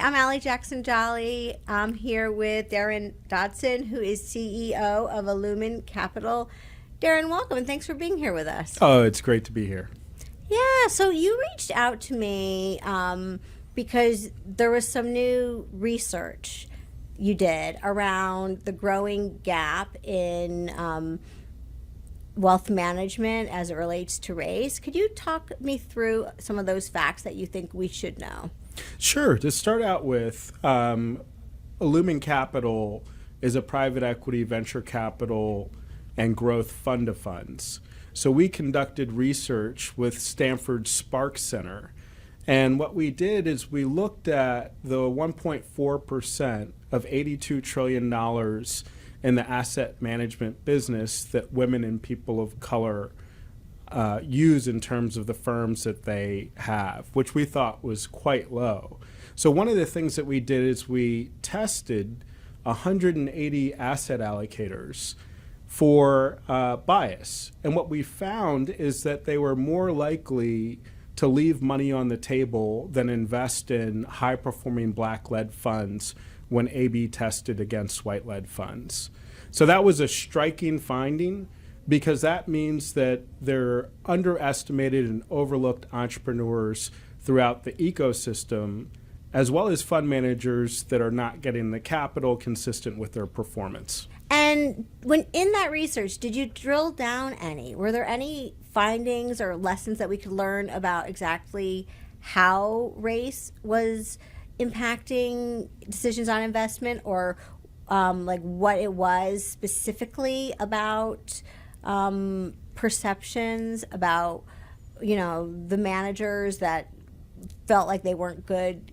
I'm Allie Jackson-Jolly. I'm here with Daryn Dodson, who is CEO of Illumen Capital. Daryn, welcome, and thanks for being here with us. Oh, it's great to be here. Yeah, so you reached out to me because there was some new research you did around the growing gap in wealth management as it relates to race. Could you talk me through some of those facts that you think we should know? Sure. To start out with, Illumen Capital is a private equity, venture capital, and growth fund of funds. So we conducted research with Stanford Spark Center. And what we did is we looked at the 1.4% of $82 trillion in the asset management business that women and people of color use in terms of the firms that they have, which we thought was quite low. So one of the things that we did is we tested 180 asset allocators for bias. And what we found is that they were more likely to leave money on the table than invest in high-performing black-led funds when A/B tested against white-led funds. So that was a striking finding, because that means that they're underestimated and overlooked entrepreneurs throughout the ecosystem, as well as fund managers that are not getting the capital consistent with their performance. And when in that research, did you drill down any? Were there any findings or lessons that we could learn about exactly how race was impacting decisions on investment, or like what it was specifically about perceptions about, the managers that felt like they weren't good,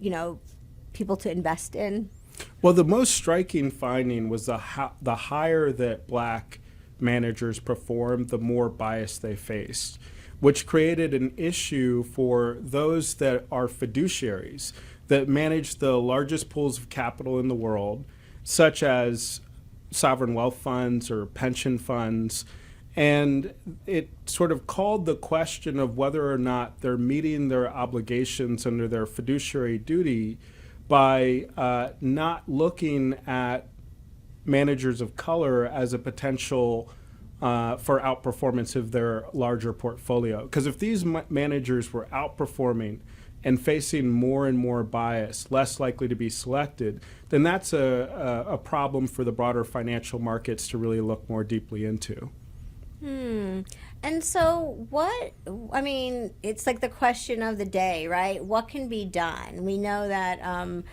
people to invest in? Well, the most striking finding was the higher that black managers performed, the more bias they faced, which created an issue for those that are fiduciaries that manage the largest pools of capital in the world, such as sovereign wealth funds or pension funds. And it sort of called the question of whether or not they're meeting their obligations under their fiduciary duty by not looking at managers of color as a potential for outperformance of their larger portfolio. Because if these managers were outperforming and facing more and more bias, less likely to be selected, then that's a problem for the broader financial markets to really look more deeply into. And so it's like the question of the day, right? What can be done? We know that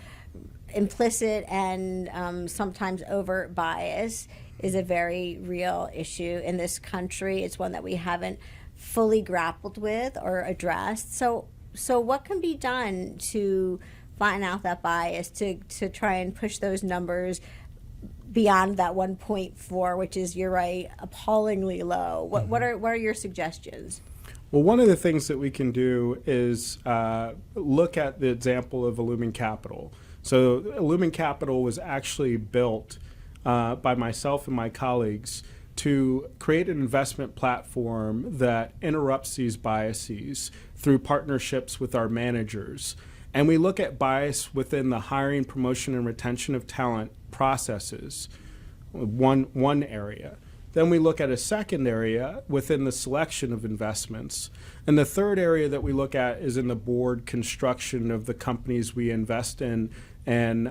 implicit and sometimes overt bias is a very real issue in this country. It's one that we haven't fully grappled with or addressed. So what can be done to find out that bias, to try and push those numbers beyond that 1.4, which is, you're right, appallingly low? What are your suggestions? Well, one of the things that we can do is look at the example of Illumen Capital. So Illumen Capital was actually built by myself and my colleagues to create an investment platform that interrupts these biases through partnerships with our managers. And we look at bias within the hiring, promotion, and retention of talent processes, one area. Then we look at a second area within the selection of investments. And the third area that we look at is in the board construction of the companies we invest in and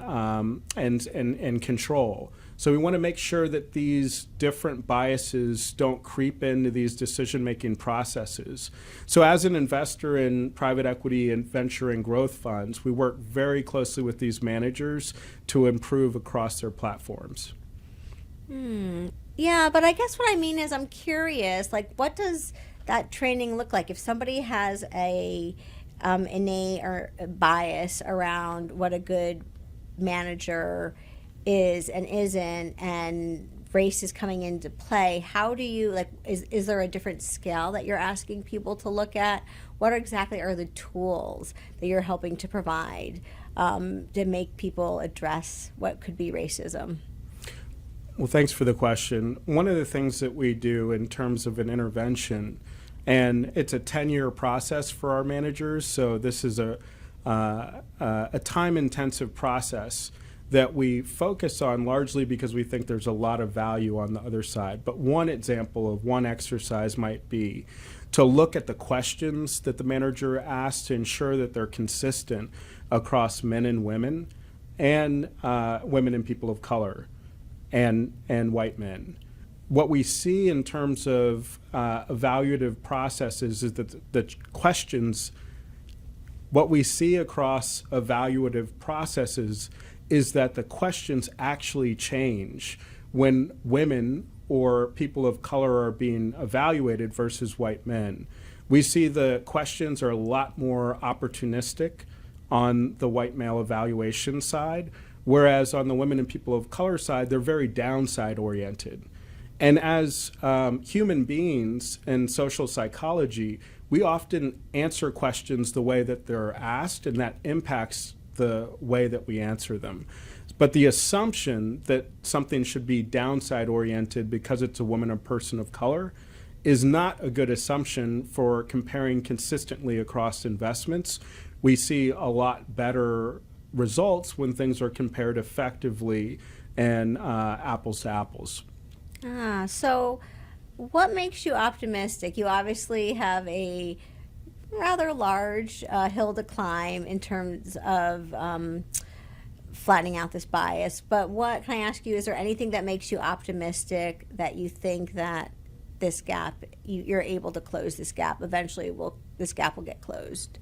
control. So we want to make sure that these different biases don't creep into these decision-making processes. So as an investor in private equity and venture and growth funds, we work very closely with these managers to improve across their platforms. Yeah, but I guess what I mean is, I'm curious, like, what does that training look like? If somebody has a innate or a bias around what a good manager is and isn't, and race is coming into play, how do you, is there a different scale that you're asking people to look at? What exactly are the tools that you're helping to provide to make people address what could be racism? Well, thanks for the question. One of the things that we do in terms of an intervention, and it's a 10-year process for our managers, so this is a a time-intensive process that we focus on largely because we think there's a lot of value on the other side. But one example of one exercise might be to look at the questions that the manager asks to ensure that they're consistent across men and women and people of color and white men. What we see in terms of evaluative processes is that the questions, what we see across evaluative processes is that the questions actually change when women or people of color are being evaluated versus white men. We see the questions are a lot more opportunistic on the white male evaluation side, whereas on the women and people of color side, they're very downside oriented. And as human beings in social psychology, we often answer questions the way that they're asked, and that impacts the way that we answer them. But the assumption that something should be downside oriented because it's a woman or person of color is not a good assumption for comparing consistently across investments. We see a lot better results when things are compared effectively and apples to apples. So what makes you optimistic? You obviously have a rather large hill to climb in terms of flattening out this bias. But what, can I ask you, is there anything that makes you optimistic that you think that this gap, you're able to close this gap? Eventually this gap will get closed.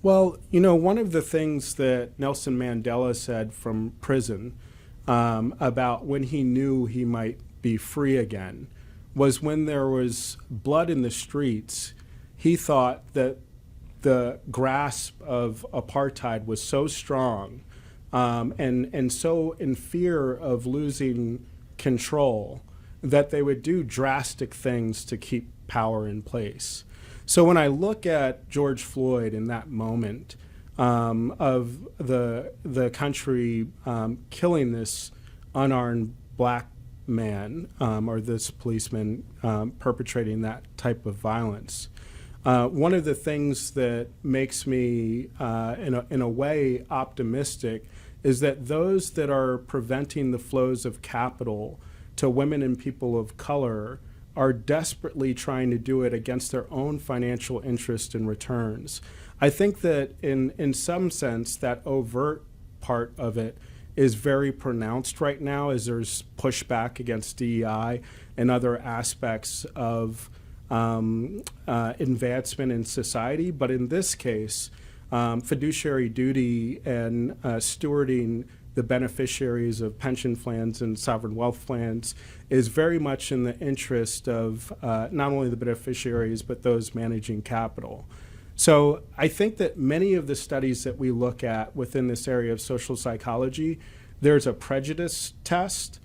Well, one of the things that Nelson Mandela said from prison about when he knew he might be free again was when there was blood in the streets, he thought that the grasp of apartheid was so strong and so in fear of losing control that they would do drastic things to keep power in place. So when I look at George Floyd in that moment of the country killing this unarmed black man or this policeman perpetrating that type of violence, one of the things that makes me, in a way, optimistic is that those that are preventing the flows of capital to women and people of color are desperately trying to do it against their own financial interest and returns. I think that in some sense, that overt part of it is very pronounced right now as there's pushback against DEI and other aspects of advancement in society. But in this case, fiduciary duty and stewarding the beneficiaries of pension plans and sovereign wealth plans is very much in the interest of not only the beneficiaries, but those managing capital. So I think that many of the studies that we look at within this area of social psychology, there's a prejudice test.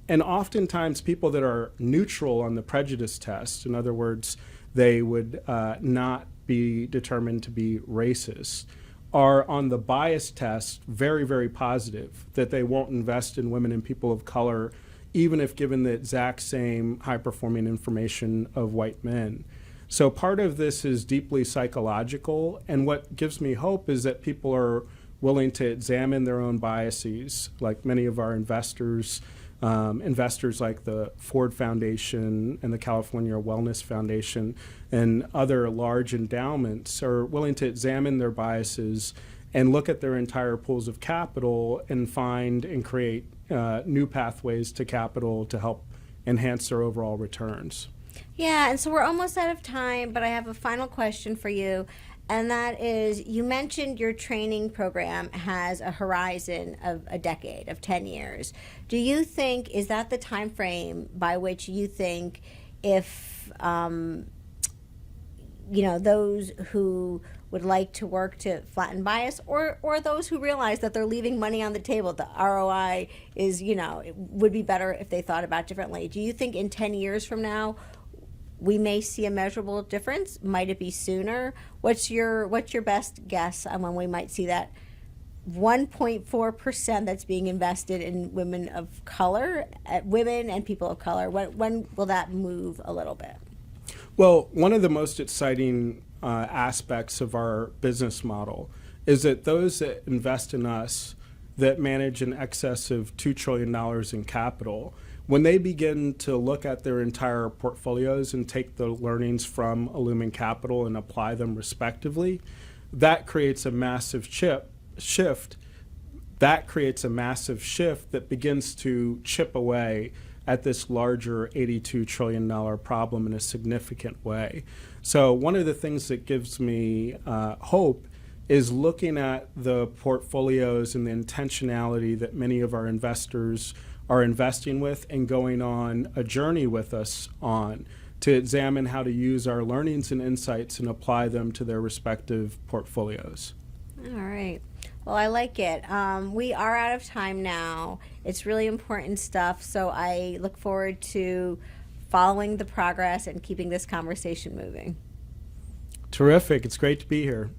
And oftentimes people that are neutral on the prejudice test, in other words, they would not be determined to be racist, are on the bias test very, very positive that they won't invest in women and people of color, even if given the exact same high-performing information of white men. So part of this is deeply psychological, and what gives me hope is that people are willing to examine their own biases, like many of our investors like the Ford Foundation and the California Wellness Foundation and other large endowments are willing to examine their biases and look at their entire pools of capital and find and create new pathways to capital to help enhance their overall returns. Yeah, and so we're almost out of time, but I have a final question for you. And that is, you mentioned your training program has a horizon of a decade, of 10 years. Do you think, is that the time frame by which you think if, those who would like to work to flatten bias or those who realize that they're leaving money on the table, the ROI is, it would be better if they thought about differently. Do you think in 10 years from now, we may see a measurable difference? Might it be sooner? What's your best guess on when we might see that 1.4% that's being invested in women of color, women and people of color? When will that move a little bit? Well, one of the most exciting aspects of our business model is that those that invest in us that manage in excess of $2 trillion in capital, when they begin to look at their entire portfolios and take the learnings from Illumen Capital and apply them respectively, that creates a massive shift. That creates a massive shift that begins to chip away at this larger $82 trillion problem in a significant way. So one of the things that gives me hope is looking at the portfolios and the intentionality that many of our investors are investing with and going on a journey with us on to examine how to use our learnings and insights and apply them to their respective portfolios. All right. Well, I like it. We are out of time now. It's really important stuff, so I look forward to following the progress and keeping this conversation moving. Terrific. It's great to be here.